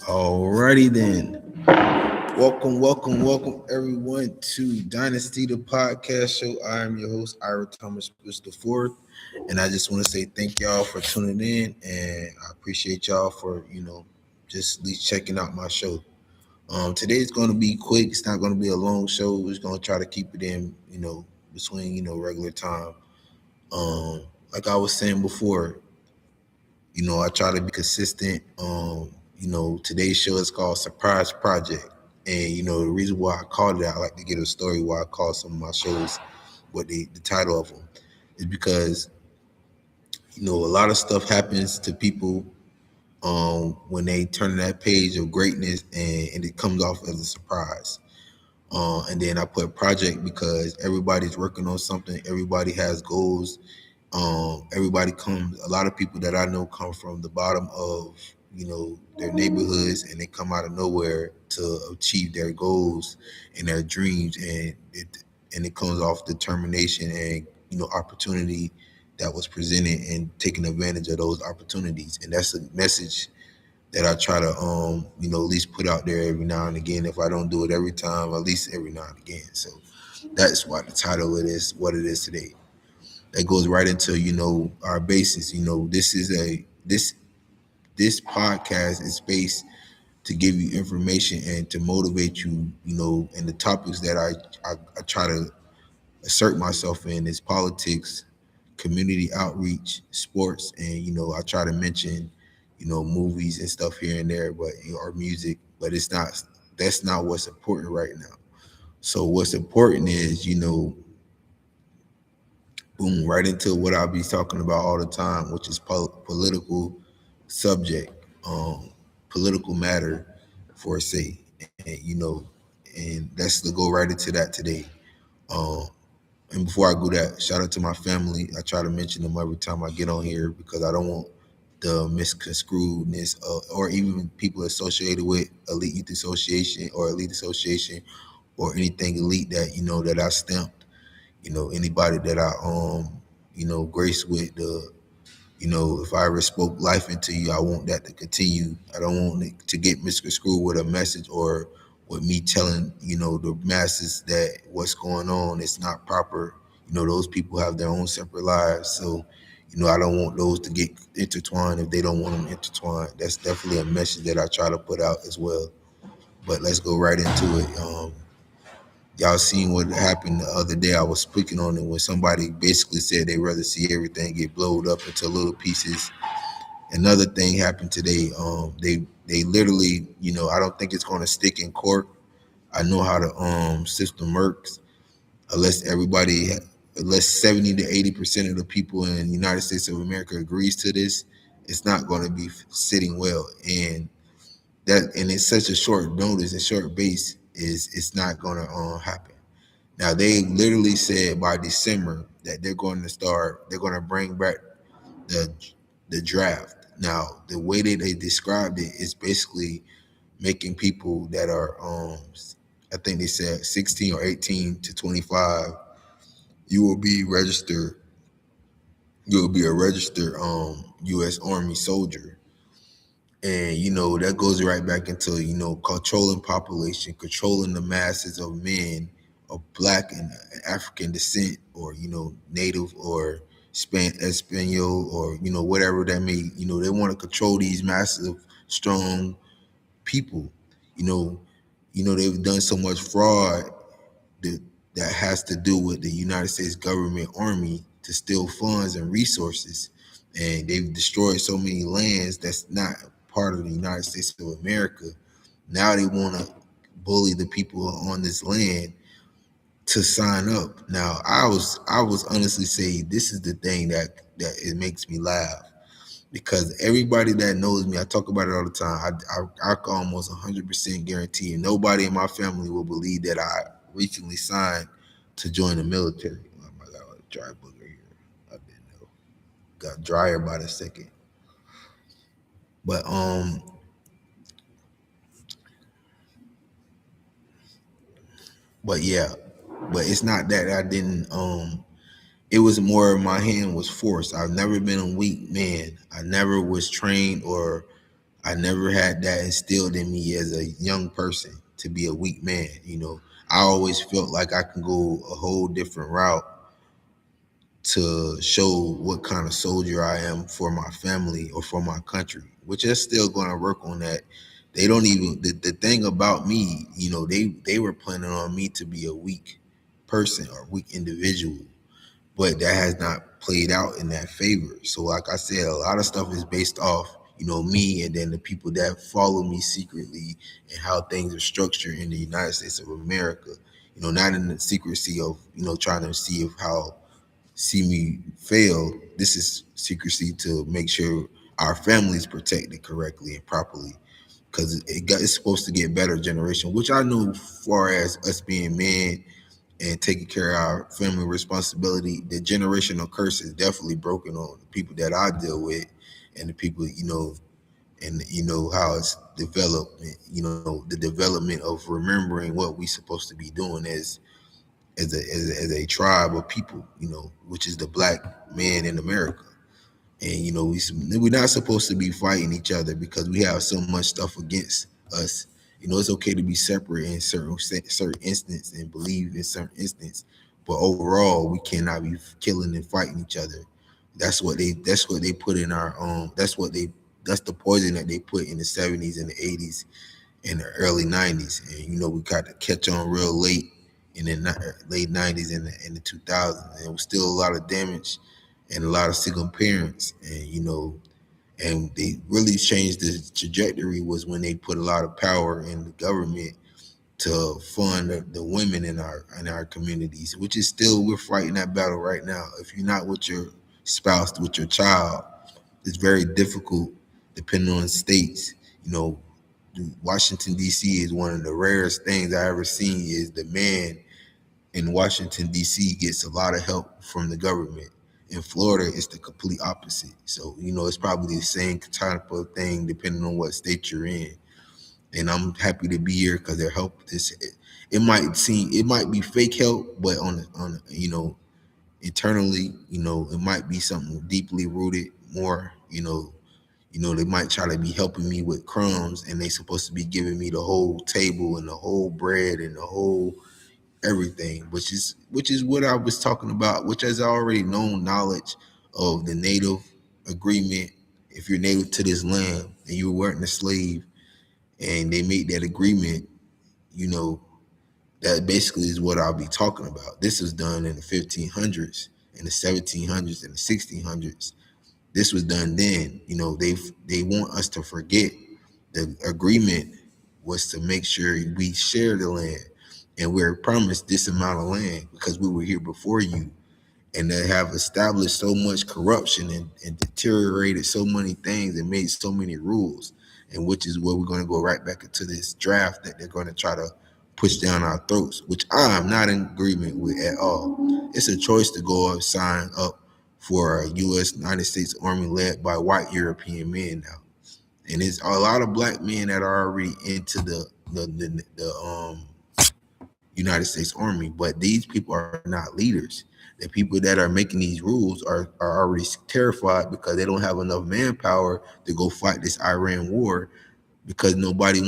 Alrighty then. Welcome everyone to Dynasty the podcast show. I am your host, Ira Thomas Bush the fourth, and I just want to say thank y'all for tuning in, and I appreciate y'all for just at least checking out my show. Today's going to be quick. It's not going to be a long show. We're going to try to keep it in between regular time. Like I was saying before, I try to be consistent. Today's show is called Surprise Project. And, the reason why I called it, I like to get a story why I call some of my shows what the title of them is because, a lot of stuff happens to people when they turn that page of greatness and it comes off as a surprise. And then I put project because everybody's working on something. Everybody has goals. A lot of people that I know come from the bottom of, their neighborhoods and they come out of nowhere to achieve their goals and their dreams. And it comes off determination and, opportunity that was presented and taking advantage of those opportunities. And that's a message that I try to, at least put out there every now and again. If I don't do it every time, at least every now and again. So that's why the title it is what it is today. That goes right into, our basis. This podcast is based to give you information and to motivate you, and the topics that I try to assert myself in is politics, community outreach, sports, and I try to mention, movies and stuff here and there, but or music, but that's not what's important right now. So what's important is, boom, right into what I'll be talking about all the time, which is political subject, political matter for say, and that's to go right into that today. Um, and before I go that, shout out to my family. I try to mention them every time I get on here because I don't want the misconstruedness or even people associated with Elite Youth Association or Elite Association or anything elite that that I stamped. Anybody that I grace with the if I ever spoke life into you, I want that to continue. I don't want it to get misconstrued with a message or with me telling, the masses that what's going on is not proper. Those people have their own separate lives. So, I don't want those to get intertwined if they don't want them intertwined. That's definitely a message that I try to put out as well. But let's go right into it. Y'all seen what happened the other day. I was speaking on it when somebody basically said they'd rather see everything get blowed up into little pieces. Another thing happened today. They literally, I don't think it's going to stick in court. I know how the system works. Unless unless 70 to 80% of the people in the United States of America agrees to this, it's not going to be sitting well. And it's such a short notice and short base it's not going to happen. Now they literally said by December that they're going to bring back the the draft. Now the way that they described it is basically making people that are I think they said 16 or 18 to 25, you will be registered. You will be a registered U.S. Army soldier, and that goes right back into controlling population, controlling the masses of men of black and African descent, or native or Espanol, or whatever that may. They want to control these massive, strong people. You know, they've done so much fraud that has to do with the United States government army to steal funds and resources, and they've destroyed so many lands that's not part of the United States of America. Now they want to bully the people on this land to sign up. Now I was honestly say this is the thing that it makes me laugh, because everybody that knows me, I talk about it all the time. I can almost 100% guarantee, and nobody in my family will believe that I recently signed to join the military. Oh my God, dry booger here. I didn't know. Got drier by the second. But but yeah, but it's not that I didn't. It was more my hand was forced. I've never been a weak man. I never was trained or I never had that instilled in me as a young person to be a weak man. I always felt like I can go a whole different route to show what kind of soldier I am for my family or for my country, which is still going to work on that. They don't even the thing about me, they were planning on me to be a weak person or weak individual, but that has not played out in that favor. So, like I said, a lot of stuff is based off, me and then the people that follow me secretly and how things are structured in the United States of America. Not in the secrecy of, trying to see if how see me fail. This is secrecy to make sure our families protected correctly and properly because it's supposed to get better generation, which I know far as us being men and taking care of our family responsibility, the generational curse is definitely broken on the people that I deal with and the people, and how it's developed, the development of remembering what we supposed to be doing as a tribe of people, which is the black man in America. And we're not supposed to be fighting each other because we have so much stuff against us. It's okay to be separate in certain instance and believe in certain instance, but overall, we cannot be killing and fighting each other. That's what they put in our that's the poison that they put in the 70s and the 80s and the early 90s. And we got to catch on real late in the late 90s and the 2000s. And it was still a lot of damage and a lot of single parents. And and they really changed the trajectory was when they put a lot of power in the government to fund the women in our communities, which is still, we're fighting that battle right now. If you're not with your spouse, with your child, it's very difficult depending on states. Washington D.C. is one of the rarest things I ever seen. Is the man in Washington D.C. gets a lot of help from the government. In Florida, it's the complete opposite. So it's probably the same type of thing depending on what state you're in. And I'm happy to be here because their help. It might be fake help, but internally, it might be something deeply rooted more. They might try to be helping me with crumbs and they supposed to be giving me the whole table and the whole bread and the whole everything, which is what I was talking about, which is already known knowledge of the native agreement. If you're native to this land and you weren't a slave and they made that agreement, you know, that basically is what I'll be talking about. This was done in the 1500s, in the 1700s, and the 1600s. This was done then. They want us to forget the agreement was to make sure we share the land, and we're promised this amount of land because we were here before you, and they have established so much corruption and deteriorated so many things and made so many rules, and which is where we're going to go right back into this draft that they're going to try to push down our throats, which I'm not in agreement with at all. It's a choice to go and sign up for a U.S. United States Army led by white European men now, and it's a lot of black men that are already into the United States Army, but these people are not leaders. The people that are making these rules are already terrified because they don't have enough manpower to go fight this Iran war because nobody's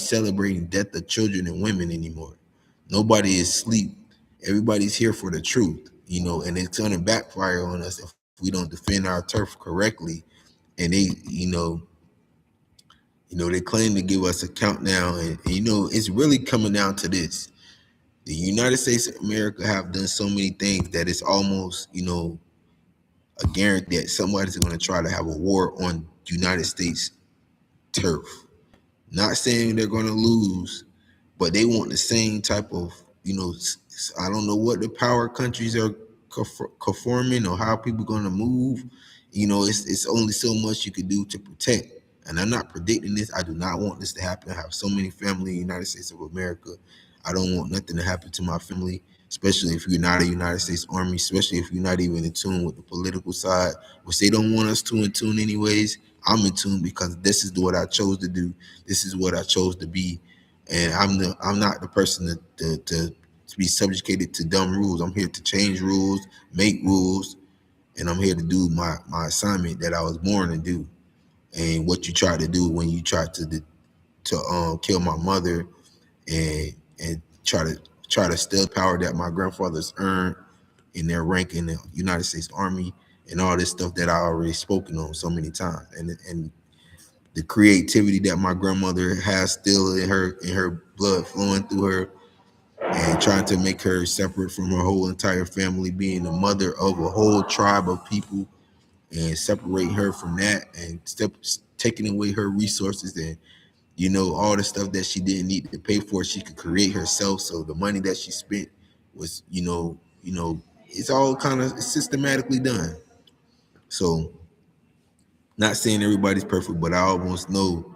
celebrating death of children and women anymore. Nobody is asleep. Everybody's here for the truth, and it's gonna backfire on us if we don't defend our turf correctly. And they claim to give us a countdown, and it's really coming down to this. The United States of America have done so many things that it's almost, a guarantee that somebody's going to try to have a war on United States turf. Not saying they're going to lose, but they want the same type of, I don't know what the power countries are conforming or how people going to move. It's only so much you can do to protect. And I'm not predicting this. I do not want this to happen. I have so many family in the United States of America. I don't want nothing to happen to my family, especially if you're not a United States Army, especially if you're not even in tune with the political side, which they don't want us to in tune anyways. I'm in tune because this is what I chose to do. This is what I chose to be. And I'm not the person to be subjugated to dumb rules. I'm here to change rules, make rules, and I'm here to do my assignment that I was born to do. and what you tried to do when you tried to kill my mother, and try to steal power that my grandfathers earned in their rank in the United States Army, and all this stuff that I already spoken on so many times, and the creativity that my grandmother has still in her blood flowing through her, and trying to make her separate from her whole entire family, being the mother of a whole tribe of people, and separate her from that, and taking away her resources, and all the stuff that she didn't need to pay for, she could create herself. So the money that she spent was, it's all kind of systematically done. So, not saying everybody's perfect, but I almost know,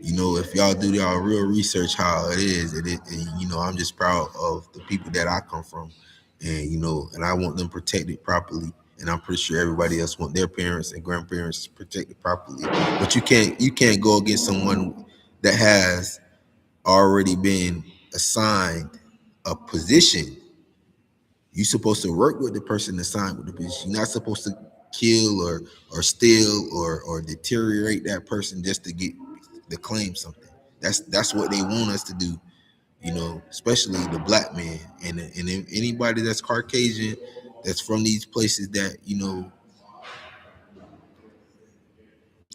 if y'all do y'all real research, how it is. I'm just proud of the people that I come from, and I want them protected properly. And I'm pretty sure everybody else want their parents and grandparents protected properly. But you can't go against someone that has already been assigned a position. You're supposed to work with the person assigned with the position. You're not supposed to kill or steal or deteriorate that person just to get to claim something. That's what they want us to do. Especially the black man, and anybody that's Caucasian, that's from these places that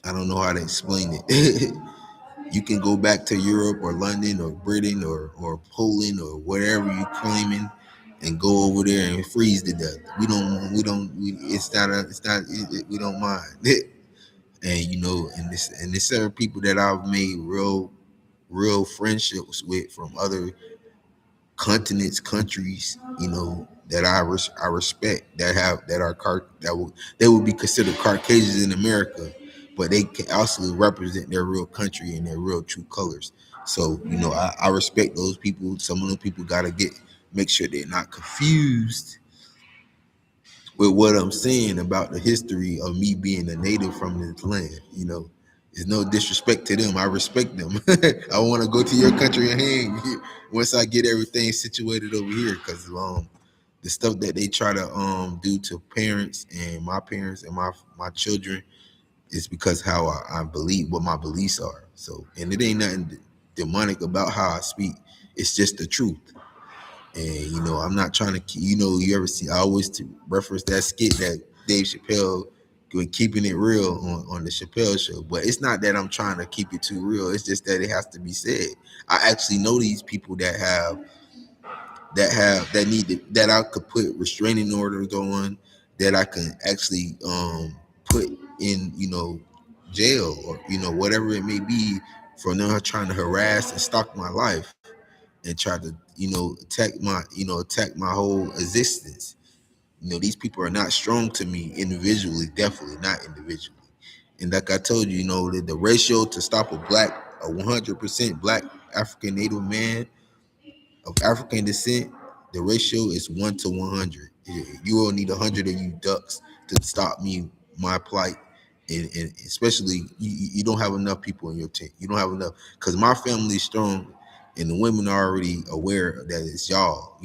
I don't know how to explain it. You can go back to Europe or London or Britain or Poland or wherever you're claiming, and go over there and freeze to death. We don't mind. And and this are people that I've made real friendships with from other continents, countries, that I respect, that would be considered Caucasians in America, but they can also represent their real country and their real true colors. So I respect those people. Some of those people gotta make sure they're not confused with what I'm saying about the history of me being a native from this land. There's no disrespect to them. I respect them. I want to go to your country and hang once I get everything situated over here, because the stuff that they try to do to parents and my parents and my children is because how I believe, what my beliefs are. So, and it ain't nothing demonic about how I speak. It's just the truth. And I'm not trying to. You ever see? I always reference that skit that Dave Chappelle when keeping it real on the Chappelle show. But it's not that I'm trying to keep it too real. It's just that it has to be said. I actually know these people that need that I could put restraining orders on, that I can actually put in jail, or whatever it may be, for them trying to harass and stalk my life, and try to attack my whole existence. These people are not strong to me individually, definitely not individually. And like I told you, the ratio to stop a 100% black African Native man of African descent, the ratio is 1 to 100. You will need 100 of you ducks to stop me, my plight, and especially you don't have enough people in your tent. You don't have enough, because my family is strong, and the women are already aware that it's y'all.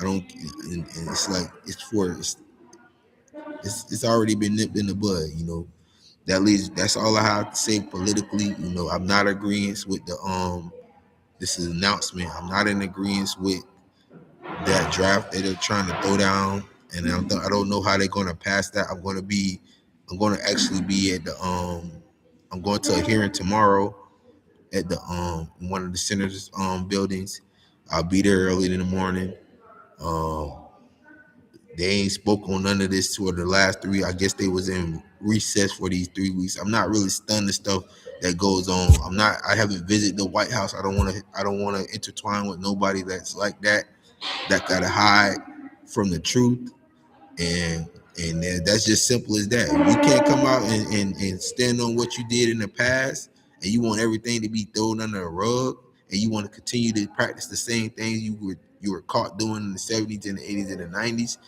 I don't, and it's like it's already been nipped in the bud. That's all I have to say politically. I'm not agreeing with the this is an announcement. I'm not in agreement with that draft that they're trying to throw down, and I don't know how they're going to pass that. I'm going to actually be at the I'm going to a hearing tomorrow at the one of the senators buildings. I'll be there early in the morning. Um, they ain't spoke on none of this for the last 3. I guess they was in recess for these 3 weeks. I'm not really stunned the stuff that goes on. I haven't visited the White House. I don't want to intertwine with nobody that's like that gotta hide from the truth. And that's just simple as that. If you can't come out and stand on what you did in the past, and you want everything to be thrown under the rug, and you want to continue to practice the same things you were caught doing in the 70s and the 80s and the 90s,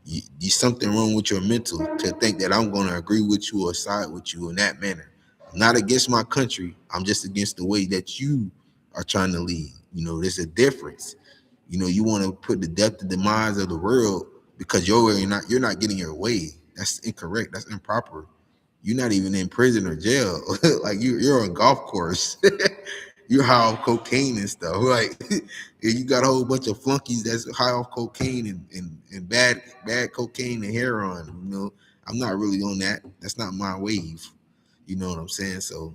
you something wrong with your mental to think that I'm going to agree with you or side with you in that manner. I'm not against my country. I'm just against the way that you are trying to lead. There's a difference. You want to put the death and demise of the world because you're not getting your way. That's incorrect. That's improper. You're not even in prison or jail. Like you're on a golf course. You're high off cocaine and stuff. Like you got a whole bunch of flunkies that's high off cocaine and bad cocaine and heroin. I'm not really on that. That's not my wave. You know what I'm saying? So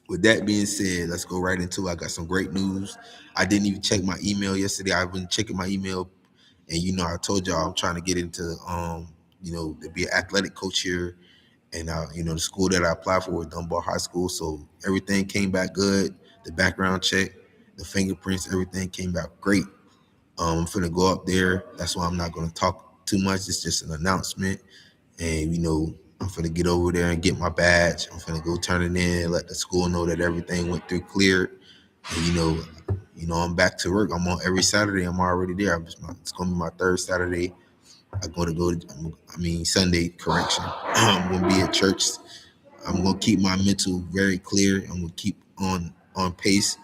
with that being said, let's go right into it. I got some great news. I didn't even check my email yesterday. I've been checking my email, and I told y'all I'm trying to get into to be an athletic coach here, and the school that I applied for was Dunbar High School. So everything came back good. The background check, the fingerprints, everything came back great. I'm finna go up there. That's why I'm not gonna talk too much. It's just an announcement, and I'm finna get over there and get my badge. I'm finna go turn it in, let the school know that everything went through cleared, and I'm back to work. I'm on every Saturday. I'm already there. It's gonna be my third Saturday. I'm going to Sunday, correction. I'm going to be at church. I'm going to keep my mental very clear. I'm going to keep on pace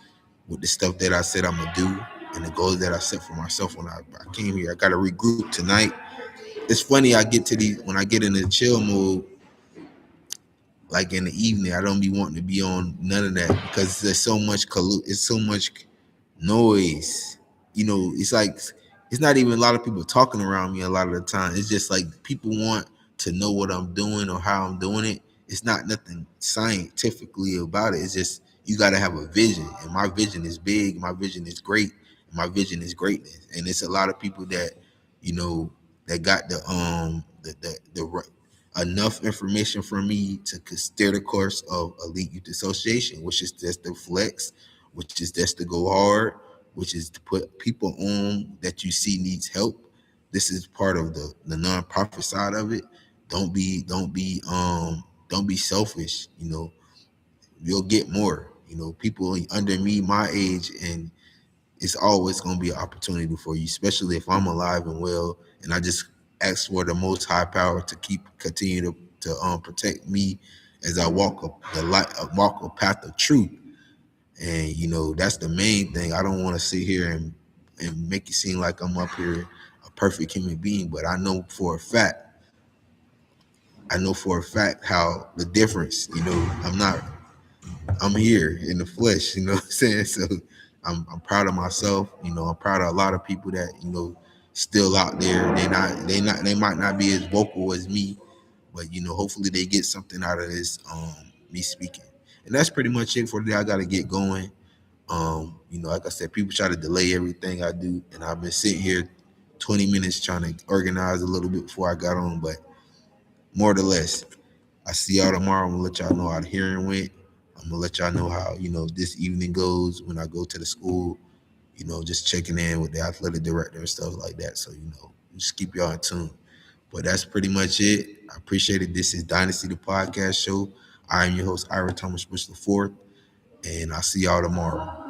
with the stuff that I said I'm going to do and the goals that I set for myself when I came here. I got to regroup tonight. It's funny, when I get in the chill mode, like in the evening, I don't be wanting to be on none of that because there's so much noise. It's like it's not even a lot of people talking around me a lot of the time. It's just like people want to know what I'm doing or how I'm doing it. It's not nothing scientifically about it. It's just you got to have a vision, and my vision is big. My vision is great. And my vision is greatness, and it's a lot of people that that got the enough information from me to steer the course of Elite Youth Association, which is just to flex, which is just to go hard, which is to put people on that you see needs help. This is part of the nonprofit side of it. Don't be selfish. You'll get more. People under me, my age, and it's always going to be an opportunity for you, especially if I'm alive and well. And I just ask for the most high power to continue to protect me as I walk a path of truth. And that's the main thing. I don't want to sit here and make it seem like I'm up here a perfect human being, but I know for a fact how the difference. I'm here in the flesh. You know what I'm saying? So I'm proud of myself. I'm proud of a lot of people that still out there. They might not be as vocal as me, but hopefully they get something out of this me speaking. And that's pretty much it for today. I got to get going. Like I said, people try to delay everything I do, and I've been sitting here 20 minutes trying to organize a little bit before I got on, but more or less, I see y'all tomorrow. I'm gonna let y'all know how the hearing went. I'm gonna let y'all know how this evening goes when I go to the school. Just checking in with the athletic director and stuff like that. So just keep y'all in tune. But that's pretty much it. I appreciate it. This is Dynasty the Podcast Show. I am your host, Ira Thomas Bush IV, and I'll see y'all tomorrow.